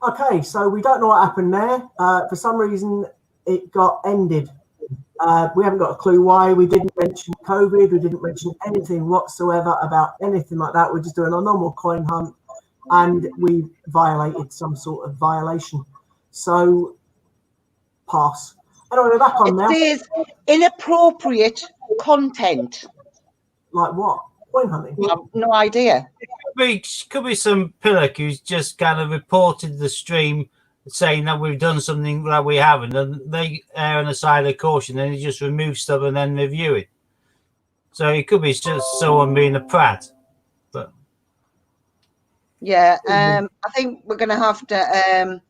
Okay, so we don't know what happened there. For some reason, it got ended. We haven't got a clue why. We didn't mention COVID. We didn't mention anything whatsoever about anything like that. We're just doing a normal coin hunt, and we violated some sort of violation. So, pass. Anyway, we're back on now. It says inappropriate content. Like what? Coin hunting? I have no idea. Could be some pillock who's just kind of reported the stream saying that we've done something that we haven't, and they err on the side of caution, and they just remove stuff and then review it. So it could be just someone being a prat. But yeah, I think we're going to have to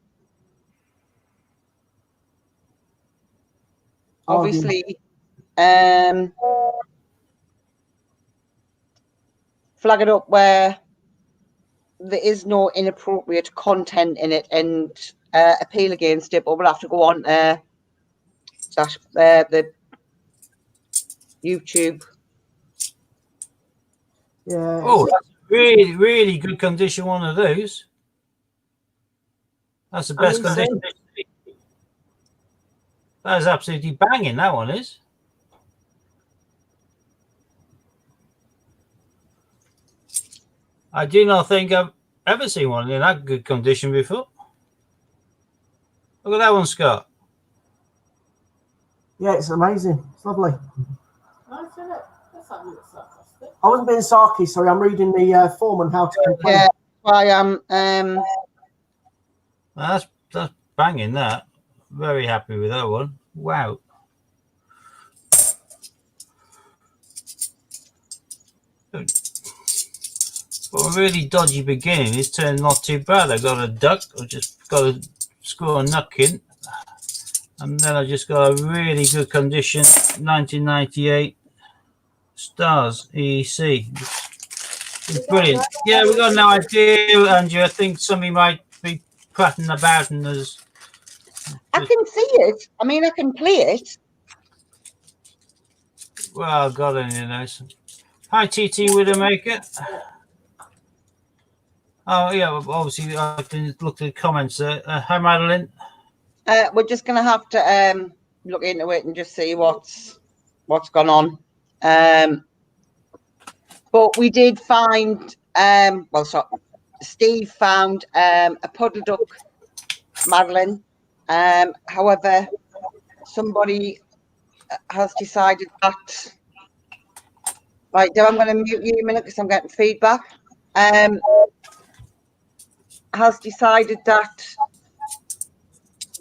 obviously flag it up where there is no inappropriate content in it and appeal against it, but we'll have to go on the YouTube. Yeah. Oh, that's really, really good condition, one of those. That's the best condition. That is absolutely banging, that one is. I do not think I've ever seen one in that good condition before. Look at that one, Scott. Yeah, it's amazing. It's lovely. I wasn't being sarky, sorry. I'm reading the form on how to complain. Yeah, I am. That's banging, that. Very happy with that one. Wow. For a really dodgy beginning, it's turned not too bad. I got a duck. I just got to score a knuck in. And then I just got a really good condition 1998 Stars EEC. It's brilliant. Yeah, we got no idea, Andrew. I think somebody might be prattling about and there's. I can see it. I mean, I can play it. Well, God only knows. Hi, TT Widowmaker. Oh, yeah, obviously, I can look at the comments. Hi, Madeline. We're just going to have to look into it and just see what's gone on. But we did find, Steve found a puddle duck, Madeline. However, somebody has decided that. Right, Deb, I'm going to mute you a minute because I'm getting feedback. Has decided that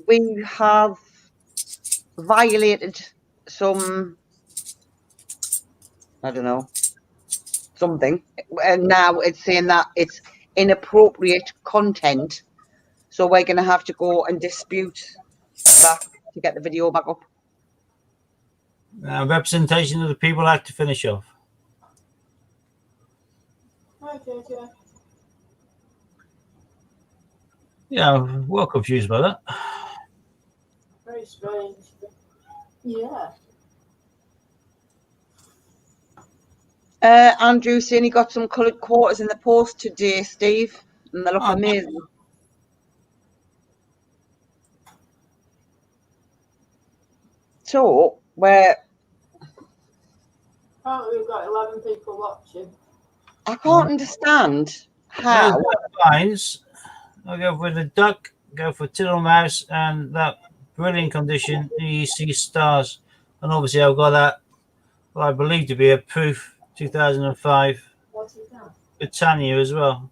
we have violated some, I don't know, something, and now it's saying that it's inappropriate content, so we're going to have to go and dispute that to get the video back up. Representation of the People Act to finish off. Hi, JJ. Yeah, I'm well confused by that. Very strange. Yeah. Andrew saying he got some coloured quarters in the post today, Steve, and they look amazing. So, where Apparently we've got 11 people watching. I can't understand how. Lines. I'll go for the duck, go for Tiddle Mouse, and that brilliant condition, EEC Stars. And obviously, I've got that, what I believe to be a proof 2005 Britannia as well.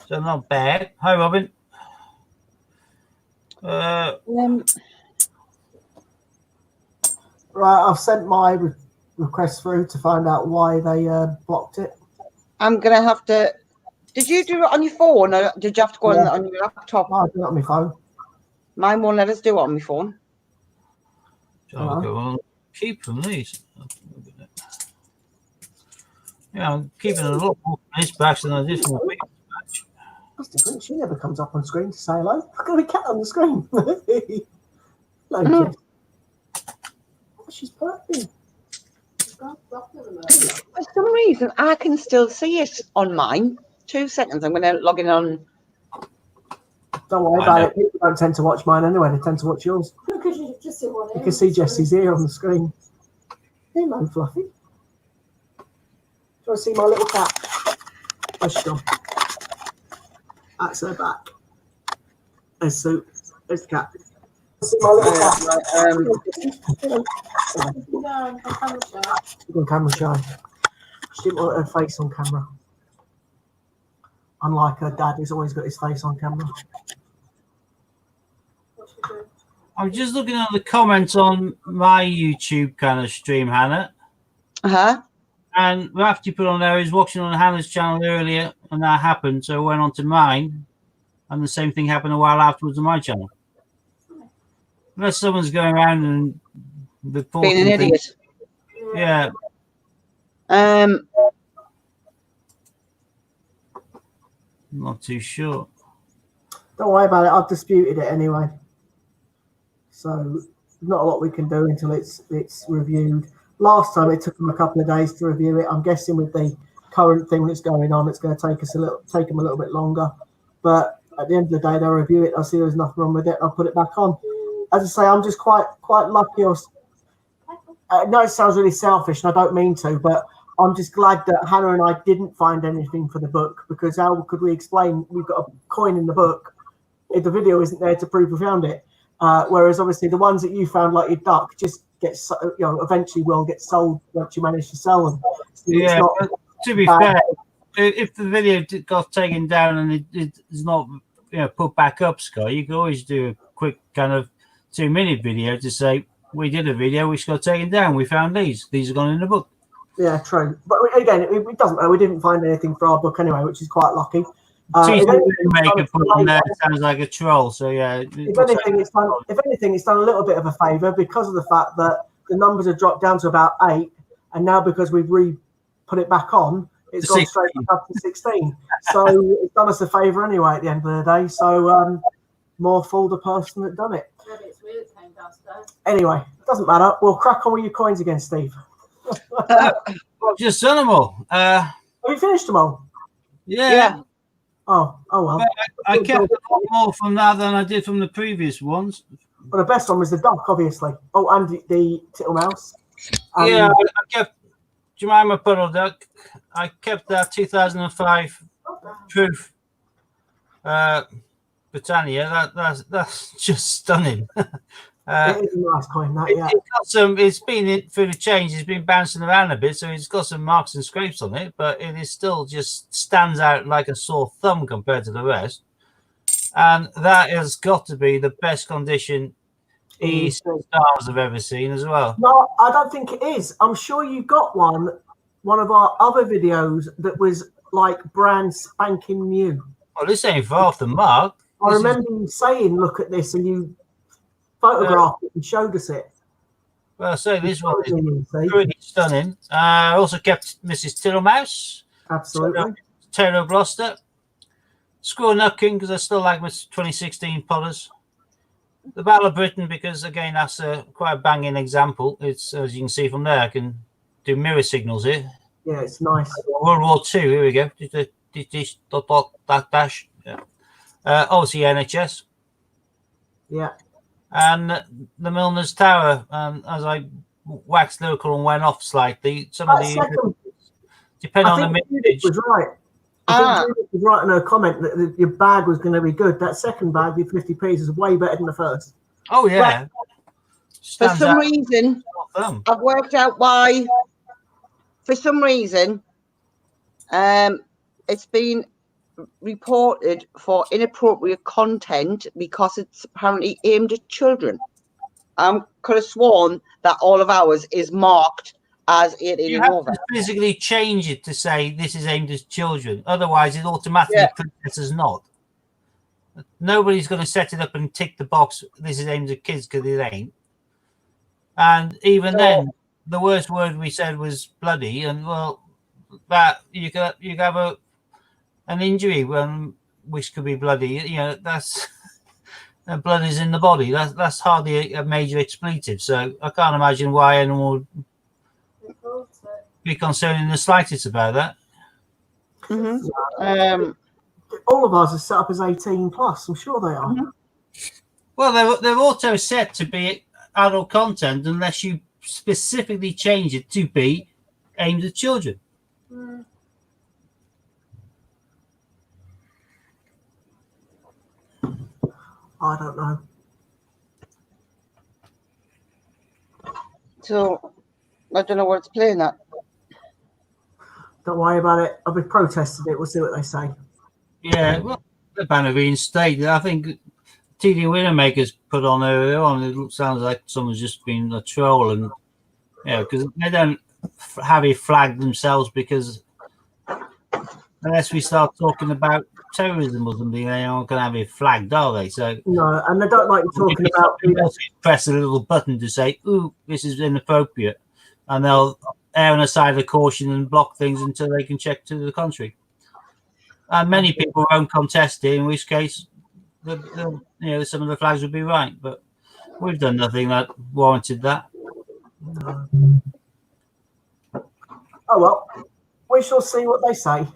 So, not bad. Hi, Robin. Right, I've sent my request through to find out why they blocked it. I'm going to have to. Did you do it on your phone or did you have to go on your laptop? No, I do it on my phone. Mine won't let us do it on my phone. I'll go on. Keep from these. Yeah, I'm keeping a lot more nice backs than I did from the week. That's different. She never comes up on screen to say hello. Look at the cat on the screen. She's purring. For some reason, I can still see it on mine. 2 seconds. I'm going to log in on Don't worry I about know. it. People don't tend to watch mine anyway. They tend to watch yours. Because you just see one. You can see Jesse's ear on the screen. Hey, man, Fluffy. Do you want to see my little cat? Where's she gone? That's her back. There's Sue. There's the cat. See my little cat. No, I can't show. She's on camera shy. She didn't want her face on camera. Unlike her dad, who's always got his face on camera. What she do? I'm just looking at the comments on my YouTube kind of stream, Hannah. Uh-huh. And Rafty put on there, he was watching on Hannah's channel earlier, and that happened, so I went on to mine, and the same thing happened a while afterwards on my channel. Unless someone's going around and reporting Being an things. idiot. Yeah, Um, not too sure. Don't worry about it. I've disputed it anyway. So not a lot we can do until it's reviewed. Last time it took them a couple of days to review it. I'm guessing with the current thing that's going on, it's going to take them a little bit longer. But at the end of the day, they'll review it. I'll see there's nothing wrong with it. I'll put it back on. As I say, I'm just quite lucky. I know it sounds really selfish, and I don't mean to, but I'm just glad that Hannah and I didn't find anything for the book, because how could we explain we've got a coin in the book if the video isn't there to prove we found it? Whereas obviously the ones that you found, like your duck, just gets, eventually will get sold once you manage to sell them. So it's Yeah, not but to be bad. fair, if the video got taken down and it's not put back up, Scott, you could always do a quick kind of 2-minute video to say, we did a video which got taken down, we found these are gone in the book. Yeah, true. But again, it doesn't matter. We didn't find anything for our book anyway, which is quite lucky. She's If anything, make a put on there sounds like a troll, so yeah. if anything, it's done a little bit of a favour because of the fact that the numbers have dropped down to about 8, and now because we've put it back on, it's To gone straight 16. back up to 16. So it's done us a favour anyway at the end of the day. So more fool the person that done it. Maybe it's weird it came downstairs. Anyway, doesn't matter. We'll crack on with your coins again, Steve. I've just done them all. Have you finished them all? Yeah. Oh well. I kept a lot more from that than I did from the previous ones. Well, the best one was the duck, obviously. Oh, and the Tittle Mouse. Yeah, I kept Jemima Puddle Duck. I kept that 2005 proof Britannia. That's just stunning. It is a nice coin, that, yeah. It's been through the change. It's been bouncing around a bit, so it's got some marks and scrapes on it, but it is still just stands out like a sore thumb compared to the rest. And that has got to be the best condition stars I've ever seen as well. No, I don't think it is. I'm sure you got one of our other videos that was like brand spanking new. Well, this ain't far off the mark. I remember you saying, "Look at this," and you photographed it and showed us it. Well, I say this one is See? pretty stunning. I also kept Mrs. Tittlemouse, Absolutely. Taylor Gloucester, Squirrel Nutkin, because I still like my 2016 Potters. The Battle of Britain, because again, that's quite a banging example. It's, as you can see from there, I can do mirror signals here. Yeah, it's nice. World War II, here we go. Dash. Yeah. Obviously, NHS. Yeah. And the Milner's Tower, as I waxed lyrical and went off slightly, some of That the second, depending I on the think Judith mintage. was right. I think Judith was right in her comment that your bag was going to be good. That second bag, your 50p, is way better than the first. Oh yeah. For some reason, I've worked out why. For some reason, it's been reported for inappropriate content because it's apparently aimed at children. I could have sworn that all of ours is marked as 18 You and have over. to physically change it to say this is aimed at children. Otherwise, it automatically puts as not. Nobody's going to set it up and tick the box. This is aimed at kids because it ain't. And even then, the worst word we said was bloody. And well, that you could have an injury which could be bloody. You know, that's blood is in the body. That's hardly a major expletive. So I can't imagine why anyone would be concerned in the slightest about that. Mm-hmm. all of ours are set up as 18 plus. I'm sure they are. Well, they're auto set to be adult content unless you specifically change it to be aimed at children. Mm. I don't know. So I don't know what it's playing at. Don't worry about it. I'll be protesting it. We'll see what they say. Yeah, well, the banner reinstated. I think TD Winnermakers put on earlier on. It sounds like someone's just been a troll, and because they don't have it flagged themselves, because unless we start talking about terrorism or something, they aren't going to have it flagged, are they? So No, and they don't like you talking about. Press a little button to say, "Ooh, this is inappropriate," and they'll err on the side of caution and block things until they can check to the contrary. And many people won't contest it, in which case, some of the flags would be right. But we've done nothing that warranted that. Oh well, we shall see what they say.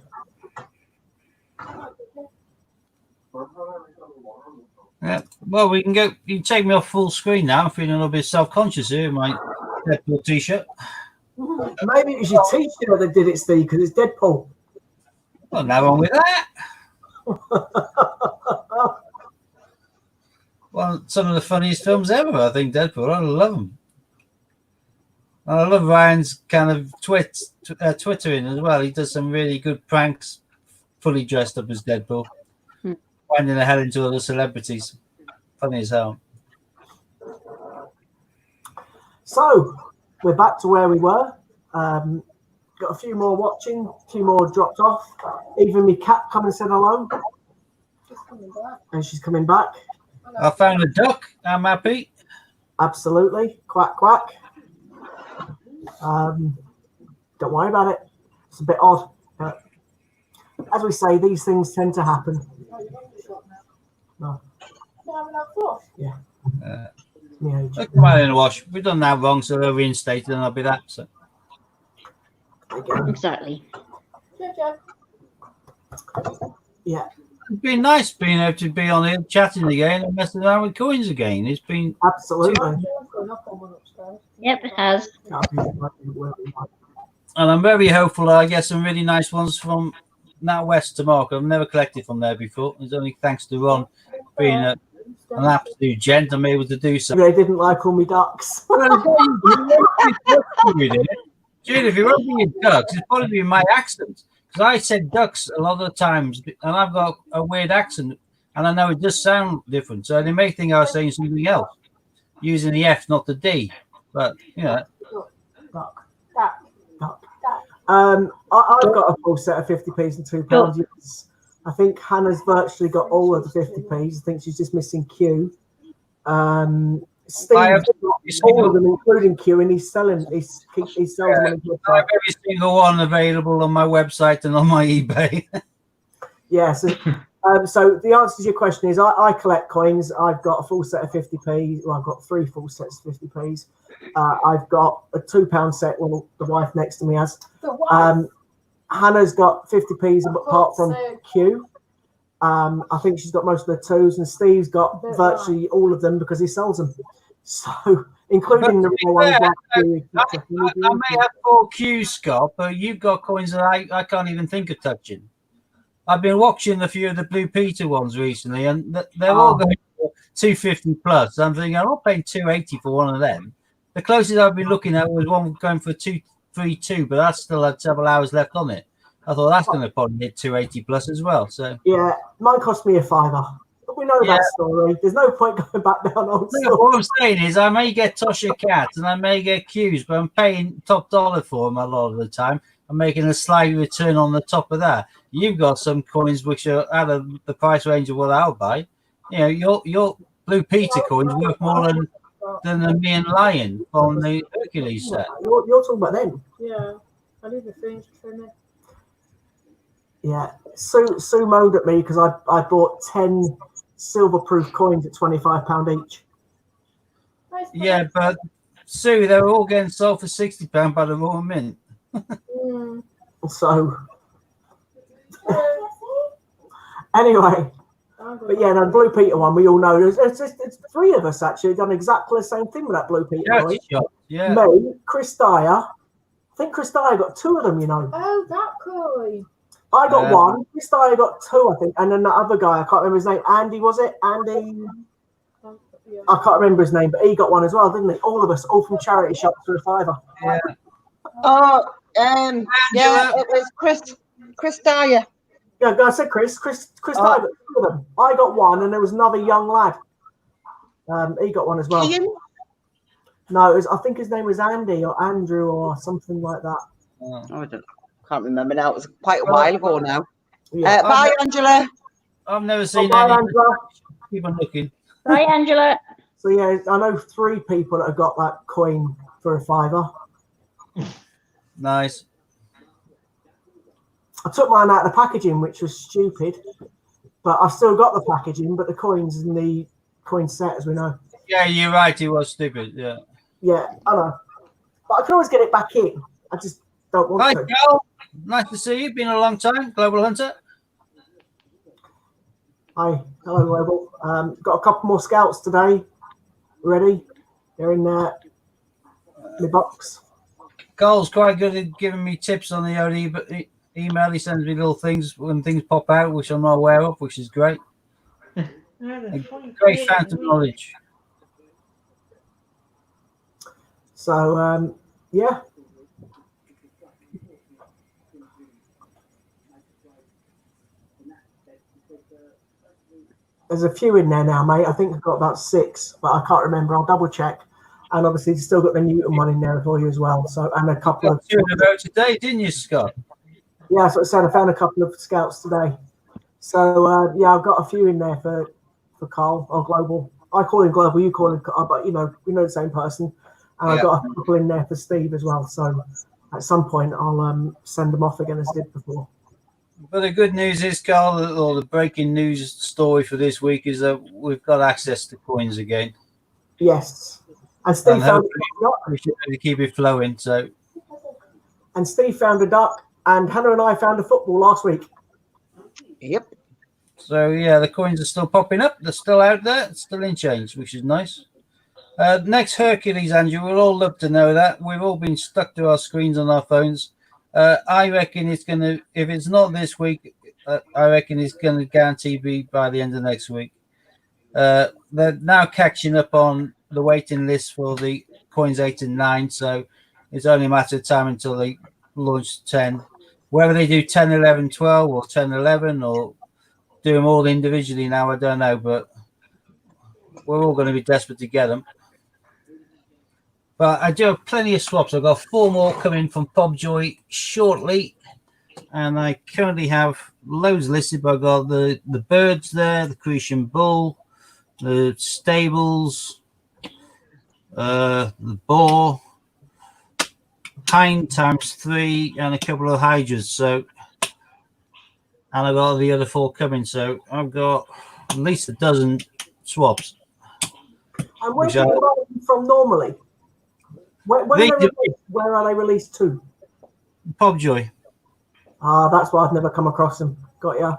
Yeah. Well, we can go. You can take me off full screen now. I'm feeling a little bit self-conscious here in my Deadpool t-shirt. Maybe it was your t-shirt that did it, Steve, because it's Deadpool. Well, no wrong with that. Well, some of the funniest films ever, I think, Deadpool. I love them. And I love Ryan's kind of Twittering as well. He does some really good pranks, fully dressed up as Deadpool, finding the hell into other celebrities. Funny as hell. So we're back to where we were. Got a few more watching, a few more dropped off. Even my cat come and said hello, She's coming back. and she's coming back. I found a duck. I'm happy. Absolutely, quack quack. Don't worry about it. It's a bit odd, but as we say, these things tend to happen. Oh, you're on the shop now. No, You haven't had flush? it's my age. Look, come on in and wash. We've done that wrong, so they'll reinstate it, and I'll be that. So. Exactly. Jojo. Yeah, It's been nice being able to be on here chatting again and messing around with coins again. It's been absolutely. Someone's got a knock on one upstairs. Yep, it has. And I'm very hopeful that I get some really nice ones from NatWest tomorrow. I've never collected from there before. It's only thanks to Ron being an absolute gent I'm able to do so. They didn't like all my ducks. Jude, if you're opening your ducks, it's probably in my accent. Because I said ducks a lot of the times, and I've got a weird accent, and I know it does sound different. So they may think I was saying something else, using the F, not the D. But, Duck. Duck. Duck. Duck. I've got a full set of 50p's and £2. Yes. I think Hannah's virtually got all of the 50p's. I think she's just missing Q. Steve, all of them, including Q, and he's selling. He sells them on his I website. have every single one available on my website and on my eBay. Yeah. So the answer to your question is I collect coins. I've got a full set of 50p's. Well, I've got 3 full sets of 50p's. I've got a £2 set. Well, the wife next to me has. The wife. Hannah's got 50p's apart from Q. I think she's got most of the 2s, and Steve's got virtually all of them because he sells them. So, including the real ones. I may have 4 Qs, Scott, but you've got coins that I can't even think of touching. I've been watching a few of the Blue Peter ones recently, and they're all going for 250 plus. I'm thinking I'm not paying 280 for one of them. The closest I've been looking at was one going for 232, but that still had several hours left on it. I thought that's going to probably hit 280 plus as well. So yeah, mine cost me a £5. But we know that story. There's no point going back down old stuff. What I'm saying is, I may get Tosha Cats and I may get Qs, but I'm paying top dollar for them a lot of the time. I'm making a slight return on the top of that. You've got some coins which are out of the price range of what I'll buy. Your Blue Peter coins worth more than the Me and Lion on the Hercules set. You're talking about them. Yeah. I leave the things trimming. Yeah. Sue moaned at me because I bought 10 silver-proof coins at £25 each. Nice. Yeah, but Sue, they're all getting sold for £60 by the Royal Mint. Mm. So Anyway, I'm going but yeah, no, Blue Peter one, we all know. It's three of us actually done exactly the same thing with that Blue Peter Charity coin. shop. Yeah. Me, Chris Dyer. I think Chris Dyer got two of them, you know. Oh, that coin. I got Yeah. one. Chris Dyer got two, I think. And then the other guy, I can't remember his name. Andy, was it? Andy? Yeah. I can't remember his name, but he got one as well, didn't he? All of us, all from charity shops for a fiver. Yeah. Oh, yeah, it was Chris Dyer. Yeah, I said Chris. Chris Dyer got two of them. I got one, and there was another young lad. He got one as well. Ian? No, I think his name was Andy or Andrew or something like that. Oh, I can't remember now. It was quite a while ago now. Yeah. Bye, Angela. I've never seen Bye, any. Angela. Keep on looking. Bye, Angela. So yeah, I know 3 people that have got that coin for a fiver. Nice. I took mine out of the packaging, which was stupid, but I've still got the packaging, but the coins in the coin set, as we know. Yeah, you're right. It was stupid. Yeah. Yeah, I know. But I can always get it back in. I just don't want Hi, to. Carl. Nice to see you. Been a long time. Global Hunter. Hi, hello, Global. Got a couple more scouts today. Ready? They're in the box. Carl's quite good at giving me tips on the old email. He sends me little things when things pop out, which I'm not aware of, which is great. Great fountain of knowledge. So, yeah. There's a few in there now, mate. I think I've got about 6, but I can't remember. I'll double check. And obviously, you've still got the Newton one in there for you as well. So, and a couple of. Got 2 in the boat today, didn't you, Scott? Yeah, that's what I said. I found a couple of scouts today. So, yeah, I've got a few in there for Carl or Global. I call him Global, you call him Carl, but, you know, we know the same person. And I've got a couple in there for Steve as well. So, at some point, I'll send them off again as I did before. But the good news is, Carl, or the breaking news story for this week is that we've got access to coins again. Yes. And Steve And found we should really keep it flowing. So, and Steve found a duck, and Hannah and I found a football last week. Yep. so yeah, the coins are still popping up. They're still out there, still in change, which is nice. Next Hercules, Andrew, we'll all love to know that. We've all been stuck to our screens on our phones. I reckon it's going to, if it's not this week, I reckon it's going to guarantee be by the end of next week. They're now catching up on the waiting list for the coins 8 and 9, so it's only a matter of time until they launch 10. Whether they do 10, 11, 12 or 10, 11 or do them all individually now, I don't know, but we're all going to be desperate to get them. But I do have plenty of swaps. I've got 4 more coming from Pobjoy shortly, and I currently have loads listed. But I've got the birds there, the Cretan bull, the stables, the boar, hind times 3, and a couple of hydras. So, and I've got the other 4 coming. So I've got at least a dozen swaps. And where do you buy them from normally? Where are they released to? Pobjoy. That's why I've never come across them. Got ya.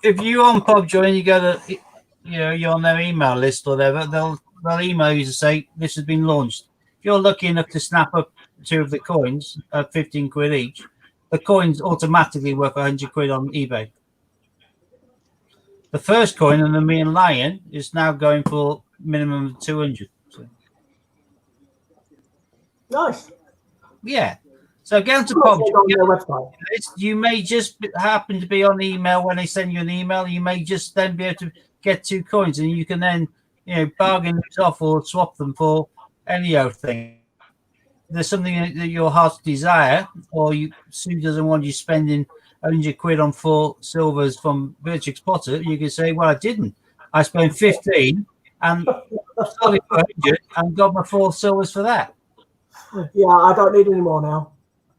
If you're on Pobjoy and you go to, you're on their email list or whatever, they'll email you to say this has been launched. If you're lucky enough to snap up 2 of the coins at 15 quid each, the coins automatically worth 100 quid on eBay. The first coin on the Nemean Lion is now going for minimum of 200. So. Nice. Yeah. So get onto On Pobjoy. their website. You may just happen to be on the email when they send you an email. You may just then be able to get 2 coins, and you can then, bargain these off or swap them for any old thing. If there's something that your heart's desire, or Sue doesn't want you spending 100 quid on 4 silvers from Virtuix Potter, you can say, well, I didn't. I spent 15 and sold it for 100 and got my 4 silvers for that. Yeah, I don't need any more now.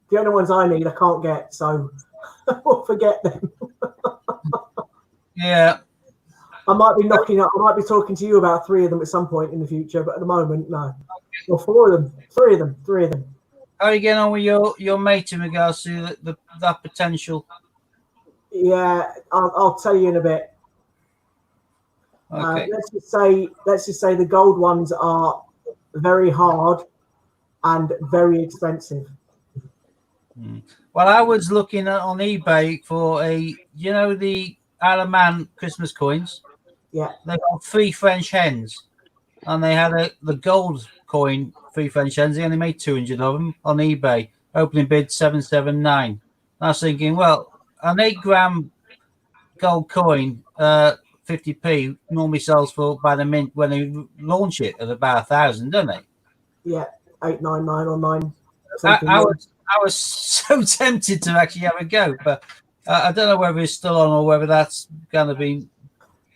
The only ones I need, I can't get, so we'll forget them. Yeah. I might be knocking up. I might be talking to you about 3 of them at some point in the future, but at the moment, no. Well, 4 of them, 3 of them, 3 of them. How are you getting on with your mate in regards to that potential? Yeah, I'll tell you in a bit. Okay. Let's just say the gold ones are very hard and very expensive. Well, I was looking at on eBay for the Alaman Christmas coins. Yeah. They got 3 French hens, and they had the gold coin 3 French hens. They only made 200 of them on eBay. Opening bid 779. I was thinking, well, an 8-gram gold coin, 50p, normally sells for by the mint when they launch it at about 1,000, don't they? Yeah, 899 or 9. I was so tempted to actually have a go, but I don't know whether it's still on or whether that's going to be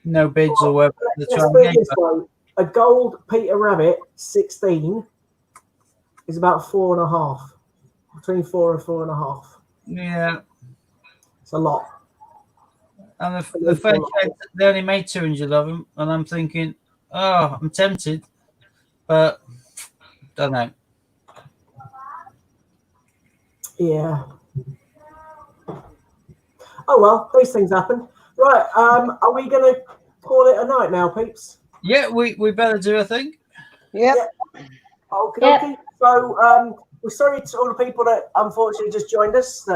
no bids or whether the trying. A gold Peter Rabbit 16 is about 4.5, between 4 and 4.5. Yeah, it's a lot. And the French they only made 200 of them, and I'm thinking, oh, I'm tempted, but don't know. Yeah. Oh well, these things happen. Right, are we going to call it a night now, peeps? Yeah, we better do a thing. Yep. Okay. So we're sorry to all the people that unfortunately just joined us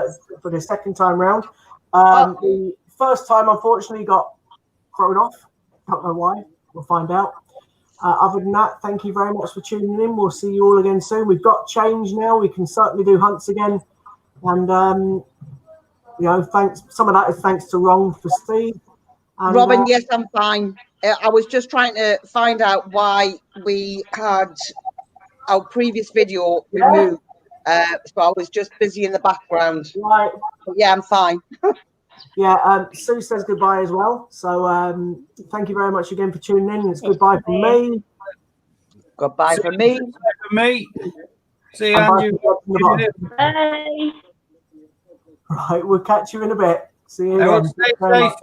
for the second time round. The first time unfortunately got thrown off. Don't know why. We'll find out. Other than that, thank you very much for tuning in. We'll see you all again soon. We've got change now. We can certainly do hunts again. And thanks. Some of that is thanks to Ron for Steve. And, Robin, yes, I'm fine. I was just trying to find out why we had our previous video removed. So I was just busy in the background. Right. But yeah, I'm fine. Yeah, Sue says goodbye as well. So thank you very much again for tuning in. It's goodbye from me. Goodbye from me. For me. See you, Andrew. Bye. Right, we'll catch you in a bit. See you Everyone again. stay safe.